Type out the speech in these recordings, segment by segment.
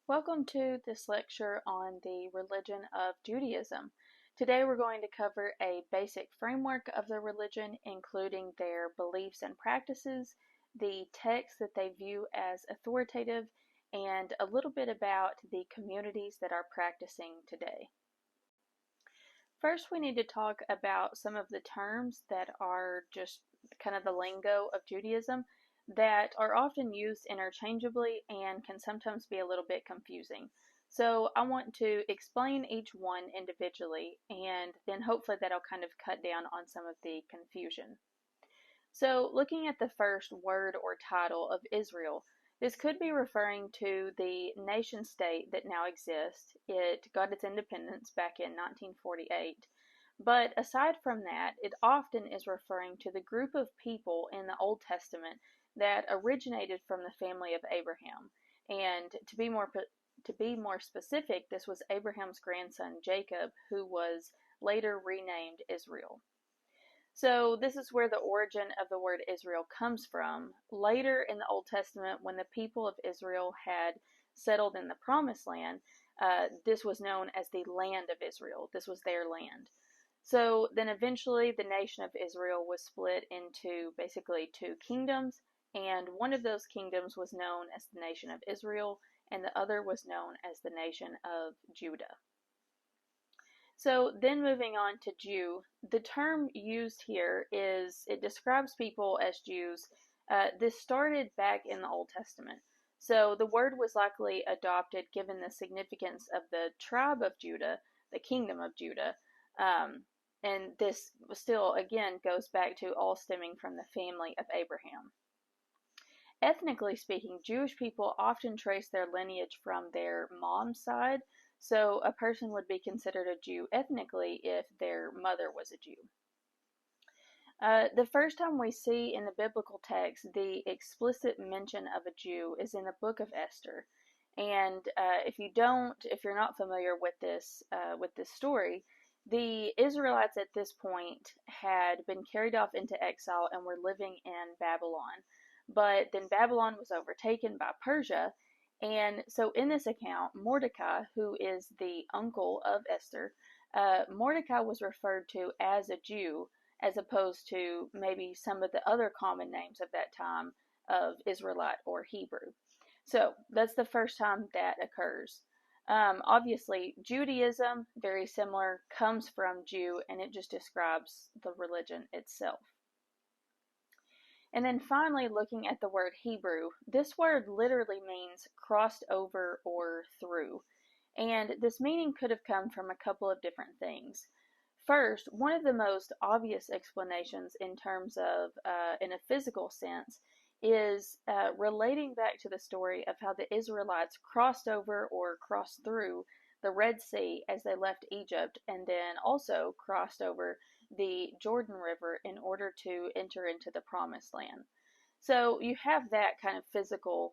Welcome to this lecture on the religion of Judaism. Today we're going to cover a basic framework of the religion, including their beliefs and practices, the texts that they view as authoritative, and a little bit about the communities that are practicing today. First, we need to talk about some of the terms that are just kind of the lingo of Judaism that are often used interchangeably and can sometimes be a little bit confusing. So I want to explain each one individually, and then hopefully that'll kind of cut down on some of the confusion. So looking at the first word or title of Israel, this could be referring to the nation state that now exists. It got its independence back in 1948. But aside from that, it often is referring to the group of people in the Old Testament that originated from the family of Abraham. And to be more specific, this was Abraham's grandson Jacob, who was later renamed Israel. So this is where the origin of the word Israel comes from. Later in the Old Testament, when the people of Israel had settled in the Promised Land, this was known as the land of Israel. This was their land. So then eventually the nation of Israel was split into basically two kingdoms, and one of those kingdoms was known as the nation of Israel, and the other was known as the nation of Judah. So then moving on to Jew, the term used here it describes people as Jews. This started back in the Old Testament. So the word was likely adopted given the significance of the tribe of Judah, the kingdom of Judah. And this still, again, goes back to all stemming from the family of Abraham. Ethnically speaking, Jewish people often trace their lineage from their mom's side, so a person would be considered a Jew ethnically if their mother was a Jew. The first time we see in the biblical text the explicit mention of a Jew is in the book of Esther. And if you're not familiar with this story, the Israelites at this point had been carried off into exile and were living in Babylon. But then Babylon was overtaken by Persia. And so in this account, Mordecai, who is the uncle of Esther, Mordecai was referred to as a Jew as opposed to maybe some of the other common names of that time of Israelite or Hebrew. So that's the first time that occurs. Obviously, Judaism, very similar, comes from Jew, and it just describes the religion itself. And then finally, looking at the word Hebrew, this word literally means crossed over or through. And this meaning could have come from a couple of different things. First, one of the most obvious explanations in terms of, in a physical sense, is relating back to the story of how the Israelites crossed over or crossed through the Red Sea as they left Egypt, and then also crossed over the Jordan River in order to enter into the Promised Land. So you have that kind of physical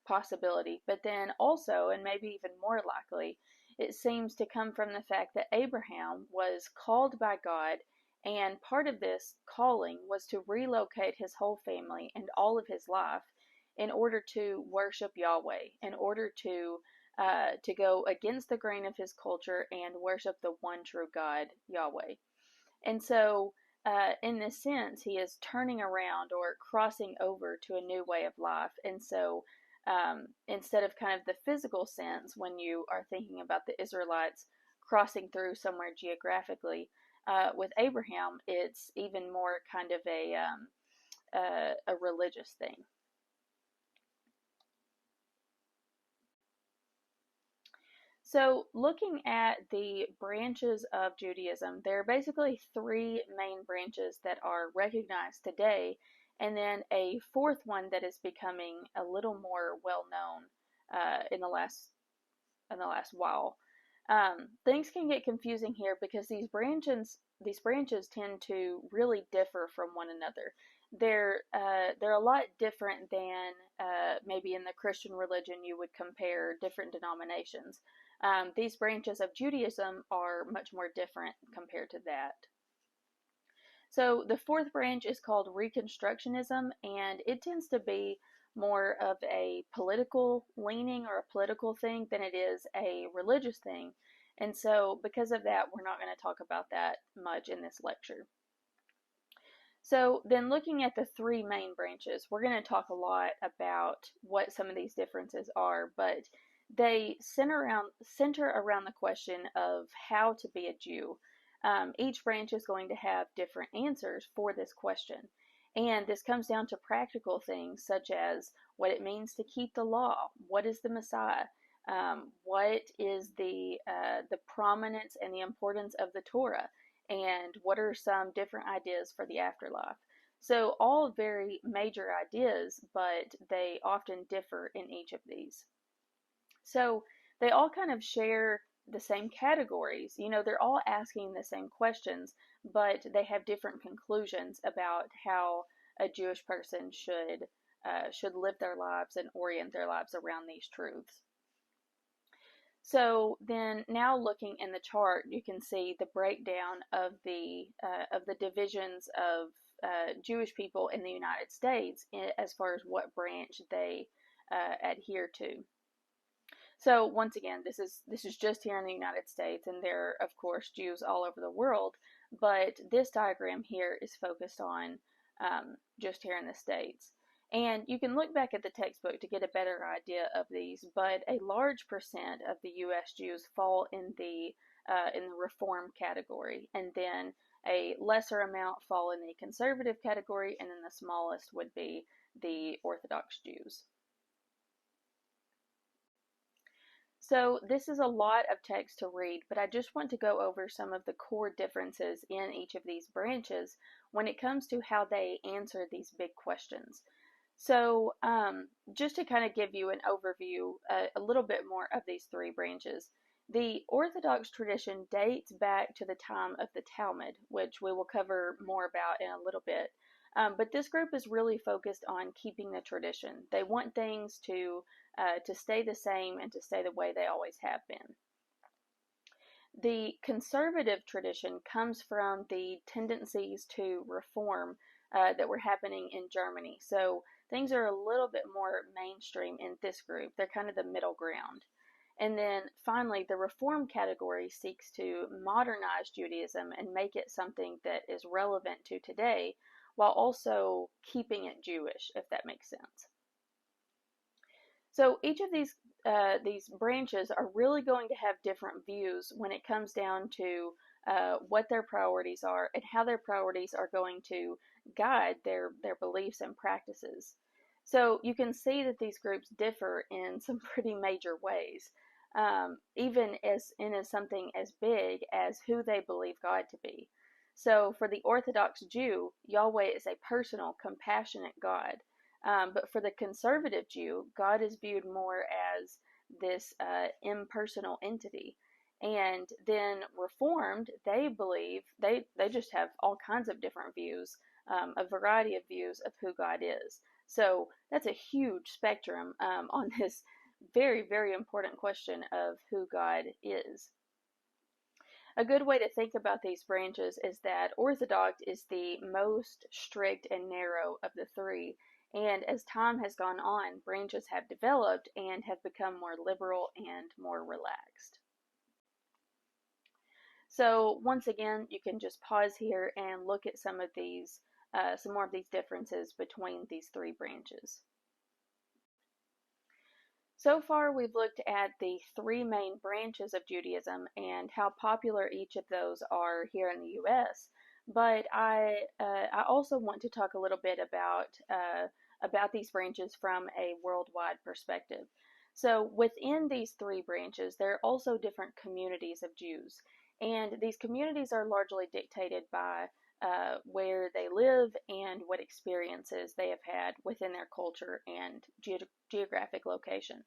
possibility, but then also, and maybe even more likely, it seems to come from the fact that Abraham was called by God, and part of this calling was to relocate his whole family and all of his life in order to worship Yahweh, in order to go against the grain of his culture and worship the one true God, Yahweh. And so, in this sense, he is turning around or crossing over to a new way of life. And so, instead of kind of the physical sense, when you are thinking about the Israelites crossing through somewhere geographically, with Abraham, it's even more kind of a religious thing. So, looking at the branches of Judaism, there are basically three main branches that are recognized today, and then a fourth one that is becoming a little more well known in the last while. Things can get confusing here because these branches tend to really differ from one another. They're a lot different than maybe in the Christian religion you would compare different denominations. These branches of Judaism are much more different compared to that. So the fourth branch is called Reconstructionism, and it tends to be more of a political leaning or a political thing than it is a religious thing. And so, because of that, we're not going to talk about that much in this lecture. So then looking at the three main branches, we're going to talk a lot about what some of these differences are, but they center around the question of how to be a Jew. Each branch is going to have different answers for this question. And this comes down to practical things such as what it means to keep the law, what is the Messiah, what is the prominence and the importance of the Torah, and what are some different ideas for the afterlife. So all very major ideas, but they often differ in each of these. So they all kind of share the same categories. You know, they're all asking the same questions, but they have different conclusions about how a Jewish person should live their lives and orient their lives around these truths. So then now looking in the chart, you can see the breakdown of the divisions of Jewish people in the United States as far as what branch they adhere to. So once again, this is just here in the United States, and there are, of course, Jews all over the world, but this diagram here is focused on just here in the States. And you can look back at the textbook to get a better idea of these, but a large percent of the U.S. Jews fall in the Reform category, and then a lesser amount fall in the conservative category, and then the smallest would be the Orthodox Jews. So this is a lot of text to read, but I just want to go over some of the core differences in each of these branches when it comes to how they answer these big questions. So just to kind of give you an overview, a little bit more of these three branches. The Orthodox tradition dates back to the time of the Talmud, which we will cover more about in a little bit. But this group is really focused on keeping the tradition. They want things to stay the same and to stay the way they always have been. The conservative tradition comes from the tendencies to reform that were happening in Germany. So things are a little bit more mainstream in this group. They're kind of the middle ground. And then finally, the Reform category seeks to modernize Judaism and make it something that is relevant to today, while also keeping it Jewish, if that makes sense. So each of these branches are really going to have different views when it comes down to what their priorities are and how their priorities are going to guide their beliefs and practices. So you can see that these groups differ in some pretty major ways, even in something as big as who they believe God to be. So for the Orthodox Jew, Yahweh is a personal, compassionate God. But for the conservative Jew, God is viewed more as this impersonal entity. And then Reformed, they believe, they just have all kinds of different views, a variety of views of who God is. So that's a huge spectrum on this very, very important question of who God is. A good way to think about these branches is that Orthodox is the most strict and narrow of the three. And as time has gone on, branches have developed and have become more liberal and more relaxed. So once again, you can just pause here and look at some more of these differences between these three branches. So far, we've looked at the three main branches of Judaism and how popular each of those are here in the U.S. But I also want to talk a little bit about these branches from a worldwide perspective. So within these three branches, there are also different communities of Jews, and these communities are largely dictated by where they live and what experiences they have had within their culture and geographic location.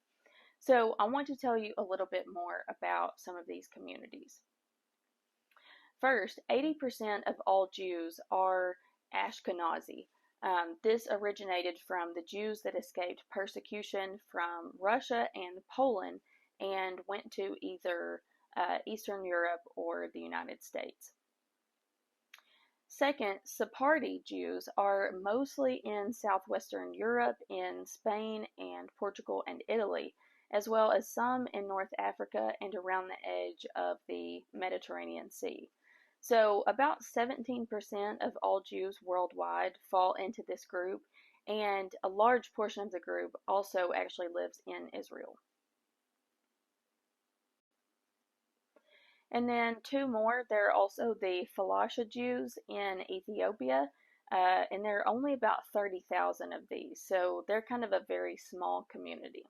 So I want to tell you a little bit more about some of these communities. First, 80% of all Jews are Ashkenazi. This originated from the Jews that escaped persecution from Russia and Poland and went to either Eastern Europe or the United States. Second, Sephardi Jews are mostly in southwestern Europe, in Spain and Portugal and Italy, as well as some in North Africa and around the edge of the Mediterranean Sea. So, about 17% of all Jews worldwide fall into this group, and a large portion of the group also actually lives in Israel. And then two more, there are also the Falasha Jews in Ethiopia, and there are only about 30,000 of these, so they're kind of a very small community.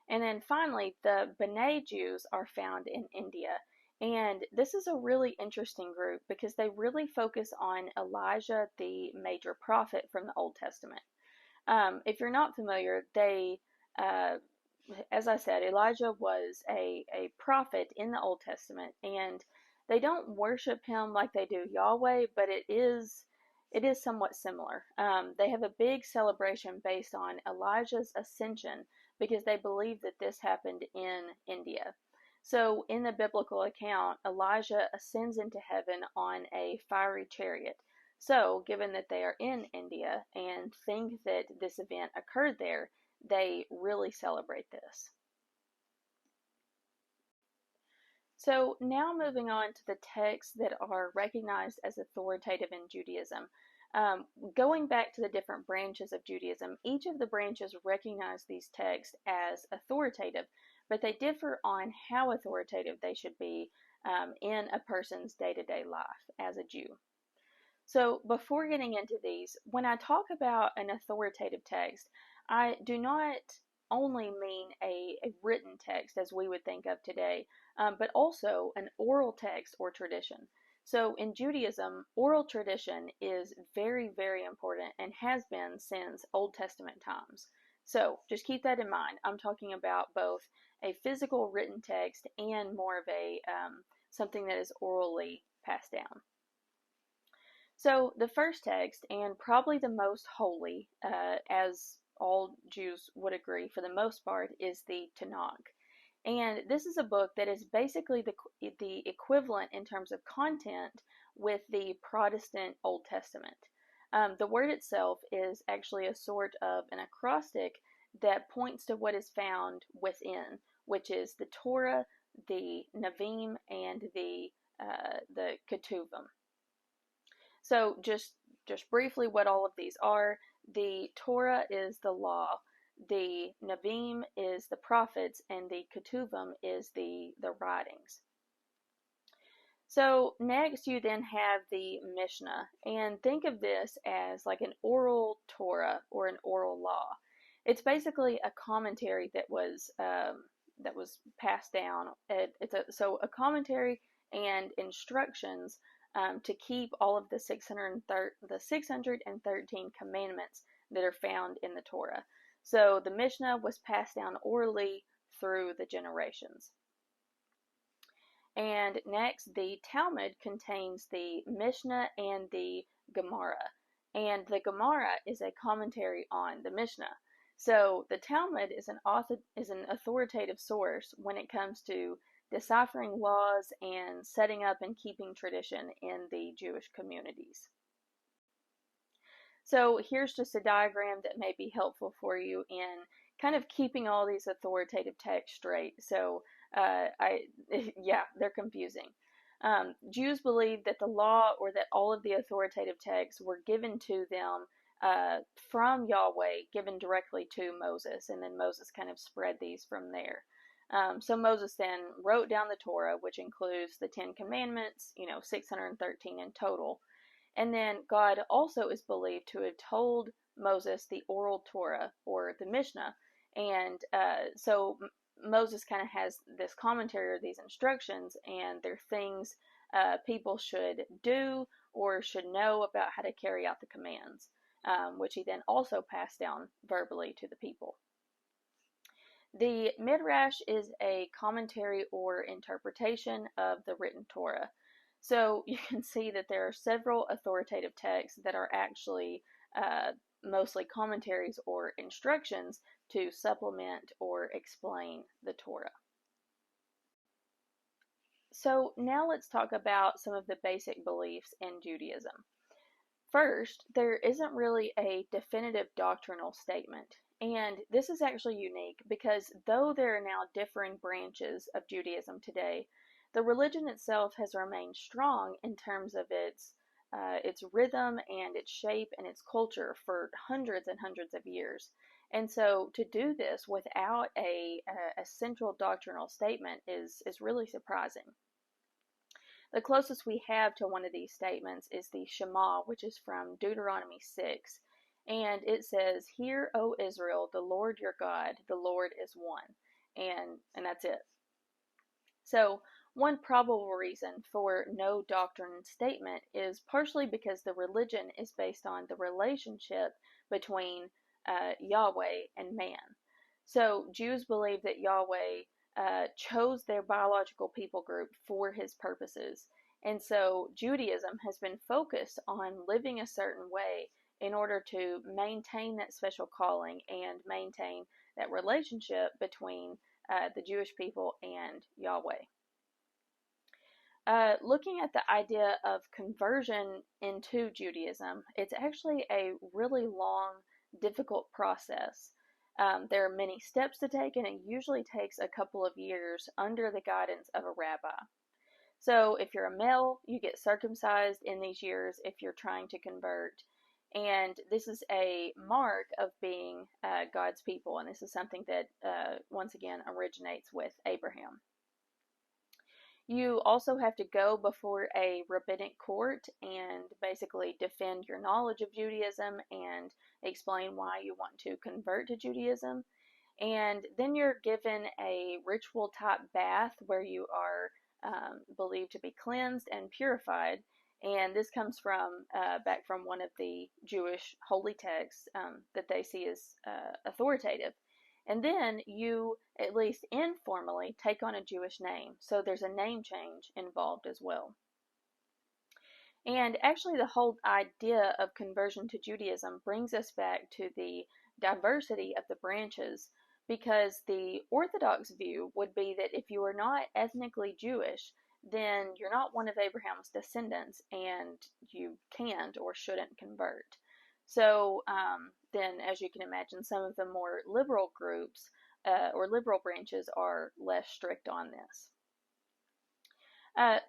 And then finally, the B'nai Jews are found in India. And this is a really interesting group because they really focus on Elijah, the major prophet from the Old Testament. If you're not familiar, as I said, Elijah was a prophet in the Old Testament, and they don't worship him like they do Yahweh, but it is somewhat similar. They have a big celebration based on Elijah's ascension because they believe that this happened in India. So in the biblical account, Elijah ascends into heaven on a fiery chariot. So, given that they are in India and think that this event occurred there, they really celebrate this. So now moving on to the texts that are recognized as authoritative in Judaism. Going back to the different branches of Judaism, each of the branches recognize these texts as authoritative, but they differ on how authoritative they should be in a person's day-to-day life as a Jew. So before getting into these, when I talk about an authoritative text, I do not only mean a written text as we would think of today, but also an oral text or tradition. So in Judaism, oral tradition is very, very important and has been since Old Testament times. So just keep that in mind. I'm talking about both a physical written text and more of a something that is orally passed down. So the first text, and probably the most holy, as all Jews would agree for the most part, is the Tanakh. And this is a book that is basically the equivalent in terms of content with the Protestant Old Testament. The word itself is actually a sort of an acrostic that points to what is found within, which is the Torah, the Nevi'im, and the Ketuvim. So just briefly what all of these are. The Torah is the law, the Nevi'im is the prophets, and the Ketuvim is the writings. So next you then have the Mishnah, and think of this as like an oral Torah or an oral law. It's basically a commentary that was passed down. So a commentary and instructions to keep all of the 613 commandments that are found in the Torah. So the Mishnah was passed down orally through the generations. And next, the Talmud contains the Mishnah and the Gemara. And the Gemara is a commentary on the Mishnah. So the Talmud is an authoritative source when it comes to deciphering laws and setting up and keeping tradition in the Jewish communities. So here's just a diagram that may be helpful for you in kind of keeping all these authoritative texts straight. So they're confusing. Jews believe that the law or that all of the authoritative texts were given to them from Yahweh, given directly to Moses, and then Moses kind of spread these from there. So Moses then wrote down the Torah, which includes the 10 Commandments, 613 in total. And then God also is believed to have told Moses the oral Torah, or the Mishnah. And so Moses kind of has this commentary or these instructions, and they're things people should do or should know about how to carry out the commands, which he then also passed down verbally to the people. The Midrash is a commentary or interpretation of the written Torah. So you can see that there are several authoritative texts that are actually mostly commentaries or instructions to supplement or explain the Torah. So now let's talk about some of the basic beliefs in Judaism. First, there isn't really a definitive doctrinal statement, and this is actually unique because though there are now differing branches of Judaism today, the religion itself has remained strong in terms of its rhythm and its shape and its culture for hundreds and hundreds of years. And so to do this without a central doctrinal statement is really surprising. The closest we have to one of these statements is the Shema, which is from Deuteronomy 6. And it says, "Hear, O Israel, the Lord your God, the Lord is one." And that's it. So, one probable reason for no doctrine statement is partially because the religion is based on the relationship between Yahweh and man. So, Jews believe that Yahweh chose their biological people group for his purposes. And so Judaism has been focused on living a certain way in order to maintain that special calling and maintain that relationship between the Jewish people and Yahweh. Looking at the idea of conversion into Judaism, it's actually a really long, difficult process. There are many steps to take, and it usually takes a couple of years under the guidance of a rabbi. So, if you're a male, you get circumcised in these years if you're trying to convert. And this is a mark of being God's people, and this is something that, once again, originates with Abraham. You also have to go before a rabbinic court and basically defend your knowledge of Judaism and explain why you want to convert to Judaism. And then you're given a ritual type bath where you are believed to be cleansed and purified. And this comes from back from one of the Jewish holy texts that they see as authoritative. And then you, at least informally, take on a Jewish name. So there's a name change involved as well. And actually, the whole idea of conversion to Judaism brings us back to the diversity of the branches, because the Orthodox view would be that if you are not ethnically Jewish, then you're not one of Abraham's descendants and you can't or shouldn't convert. So then, as you can imagine, some of the more liberal groups or liberal branches are less strict on this.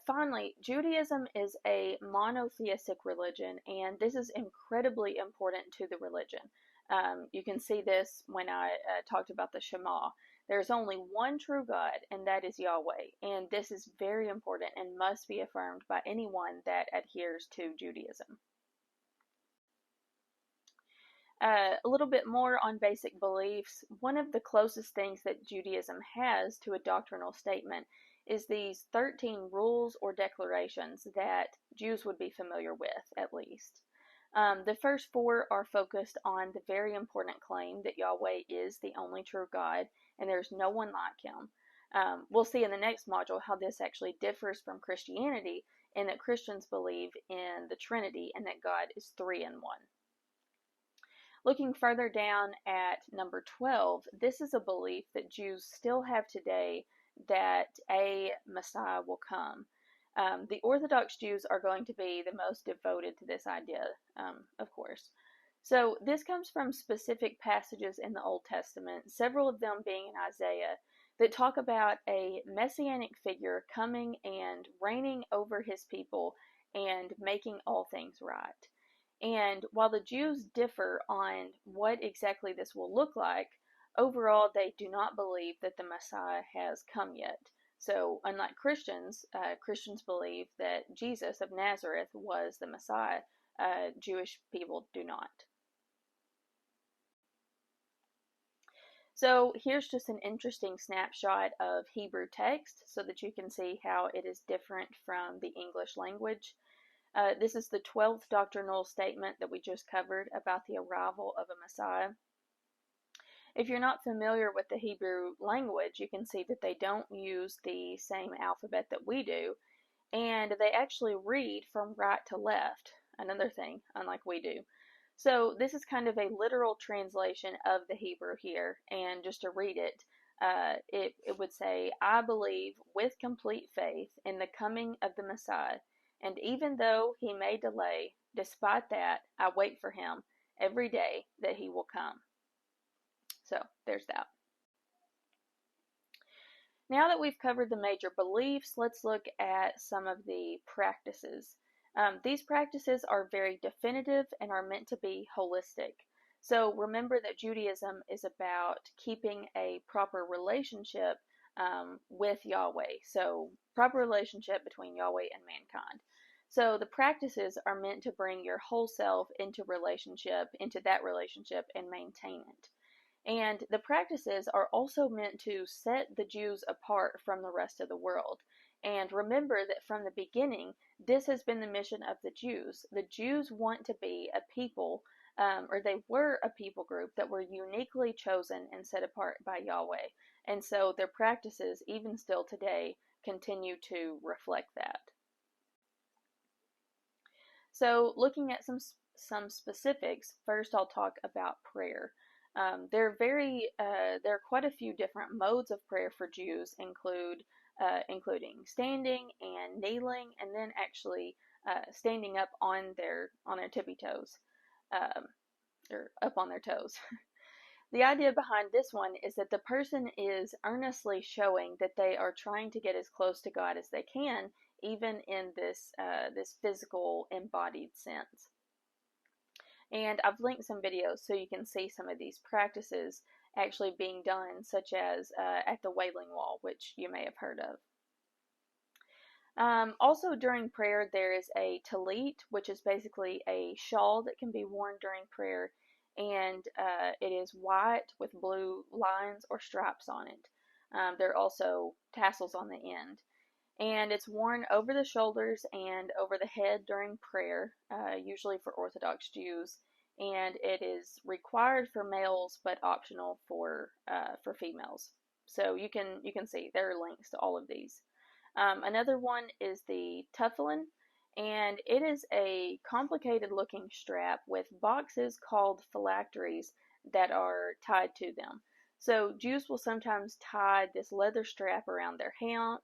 Finally, Judaism is a monotheistic religion, and this is incredibly important to the religion. You can see this when I talked about the Shema. There's only one true God, and that is Yahweh, and this is very important and must be affirmed by anyone that adheres to Judaism. A little bit more on basic beliefs. One of the closest things that Judaism has to a doctrinal statement is these 13 rules or declarations that Jews would be familiar with, at least. The first four are focused on the very important claim that Yahweh is the only true God and there's no one like him. We'll see in the next module how this actually differs from Christianity, in that Christians believe in the Trinity and that God is three in one. Looking further down at number 12, this is a belief that Jews still have today, that a Messiah will come. The Orthodox Jews are going to be the most devoted to this idea, of course. So this comes from specific passages in the Old Testament, several of them being in Isaiah, that talk about a messianic figure coming and reigning over his people and making all things right. And while the Jews differ on what exactly this will look like, overall they do not believe that the Messiah has come yet. So unlike Christians, Christians believe that Jesus of Nazareth was the Messiah. Jewish people do not. So here's just an interesting snapshot of Hebrew text so that you can see how it is different from the English language. This is the 12th doctrinal statement that we just covered about the arrival of a Messiah. If you're not familiar with the Hebrew language, you can see that they don't use the same alphabet that we do, and they actually read from right to left, another thing, unlike we do. So this is kind of a literal translation of the Hebrew here, and just to read it, it would say, I believe with complete faith in the coming of the Messiah, and even though he may delay, despite that, I wait for him every day that he will come. So there's that. Now that we've covered the major beliefs, let's look at some of the practices. These practices are very definitive and are meant to be holistic. So remember that Judaism is about keeping a proper relationship with Yahweh. So proper relationship between Yahweh and mankind. So the practices are meant to bring your whole self into that relationship and maintain it. And the practices are also meant to set the Jews apart from the rest of the world. And remember that from the beginning, this has been the mission of the Jews. The Jews want to be a people, or they were a people group that were uniquely chosen and set apart by Yahweh. And so their practices, even still today, continue to reflect that. So looking at some specifics, first I'll talk about prayer. There are quite a few different modes of prayer for Jews, including standing and kneeling, and then actually standing up on their tippy toes, or up on their toes. The idea behind this one is that the person is earnestly showing that they are trying to get as close to God as they can, even in this physical embodied sense. And I've linked some videos so you can see some of these practices actually being done, such as at the Wailing Wall, which you may have heard of. Also during prayer, there is a talit, which is basically a shawl that can be worn during prayer, and it is white with blue lines or stripes on it. There are also tassels on the end. And it's worn over the shoulders and over the head during prayer, usually for Orthodox Jews, and it is required for males but optional for females. So you can see there are links to all of these. Another one is the tefillin, and it is a complicated looking strap with boxes called phylacteries that are tied to them. So Jews will sometimes tie this leather strap around their hand,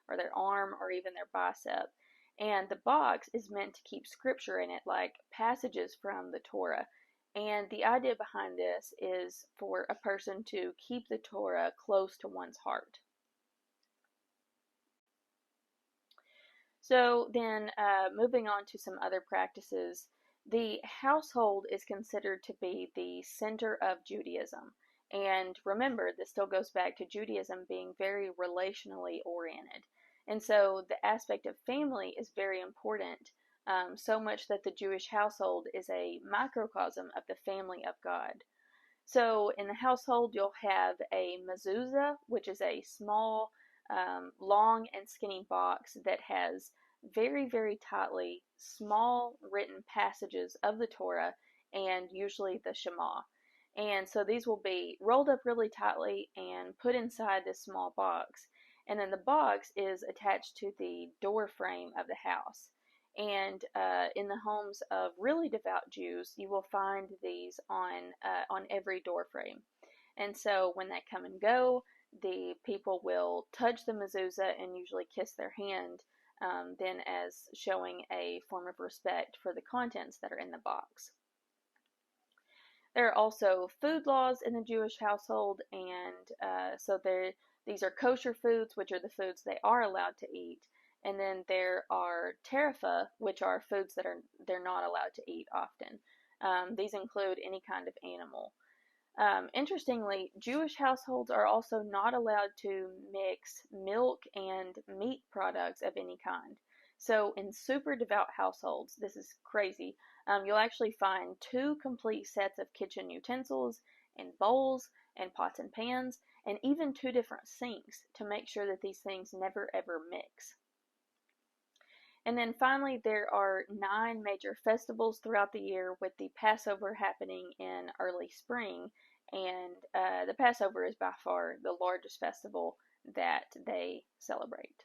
or their arm, or even their bicep. And the box is meant to keep scripture in it, like passages from the Torah. And the idea behind this is for a person to keep the Torah close to one's heart. So then, moving on to some other practices. The household is considered to be the center of Judaism. And remember, this still goes back to Judaism being very relationally oriented. And so the aspect of family is very important, so much that the Jewish household is a microcosm of the family of God. So in the household, you'll have a mezuzah, which is a small, long and skinny box that has very, very tightly small written passages of the Torah and usually the Shema. And so these will be rolled up really tightly and put inside this small box. And then the box is attached to the door frame of the house. And in the homes of really devout Jews, you will find these on every door frame. And so when they come and go, the people will touch the mezuzah and usually kiss their hand, then as showing a form of respect for the contents that are in the box. There are also food laws in the Jewish household, and so these are kosher foods, which are the foods they are allowed to eat. And then there are tarifa, which are foods that they're not allowed to eat often. These include any kind of animal. Interestingly, Jewish households are also not allowed to mix milk and meat products of any kind. So in super devout households, this is crazy, you'll actually find 2 complete sets of kitchen utensils and bowls and pots and pans, and even 2 different sinks to make sure that these things never ever mix. And then finally, there are 9 major festivals throughout the year, with the Passover happening in early spring. And the Passover is by far the largest festival that they celebrate.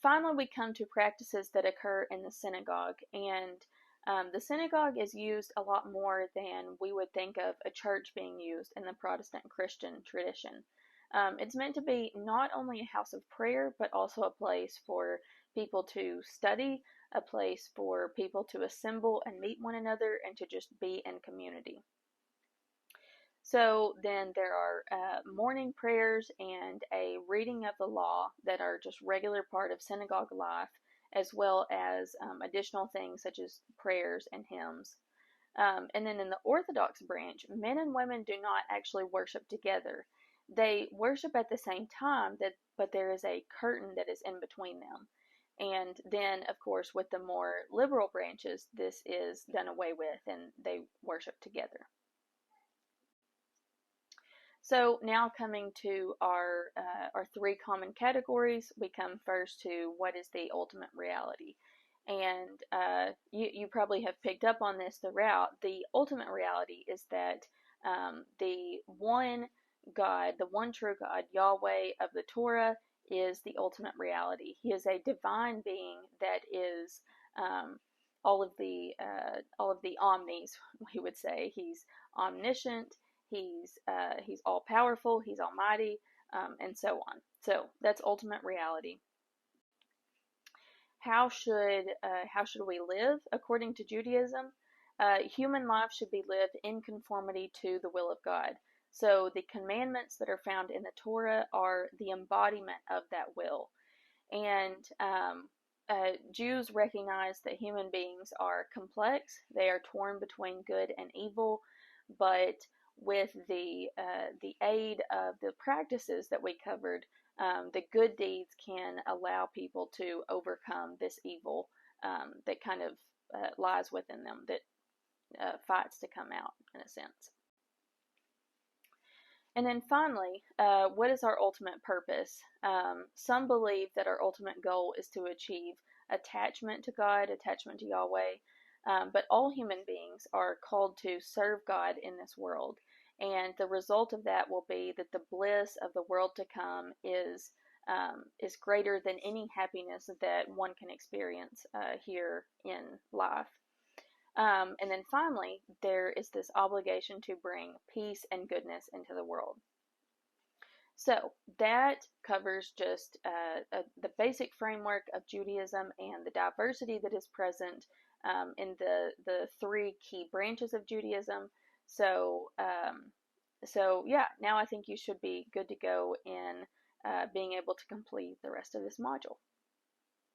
Finally, we come to practices that occur in the synagogue. And The synagogue is used a lot more than we would think of a church being used in the Protestant Christian tradition. It's meant to be not only a house of prayer, but also a place for people to study, a place for people to assemble and meet one another, and to just be in community. So then there are morning prayers and a reading of the law that are just regular part of synagogue life, as well as additional things such as prayers and hymns. And then in the Orthodox branch, men and women do not actually worship together. They worship at the same time, but there is a curtain that is in between them. And then, of course, with the more liberal branches, this is done away with and they worship together. So now coming to our three common categories, we come first to what is the ultimate reality. And you probably have picked up on this throughout. The ultimate reality is that the one God, the one true God, Yahweh of the Torah, is the ultimate reality. He is a divine being that is all of the omnis, we would say. He's omniscient. He's all powerful. He's almighty, and so on. So that's ultimate reality. How should we live according to Judaism? Human life should be lived in conformity to the will of God. So the commandments that are found in the Torah are the embodiment of that will. And Jews recognize that human beings are complex. They are torn between good and evil, but with the aid of the practices that we covered, the good deeds can allow people to overcome this evil that kind of lies within them, that fights to come out, in a sense. And then finally, what is our ultimate purpose? Some believe that our ultimate goal is to achieve attachment to God, attachment to Yahweh, but all human beings are called to serve God in this world. And the result of that will be that the bliss of the world to come is greater than any happiness that one can experience here in life. And then finally, there is this obligation to bring peace and goodness into the world. So that covers just the basic framework of Judaism and the diversity that is present in the three key branches of Judaism. So yeah, now I think you should be good to go in being able to complete the rest of this module.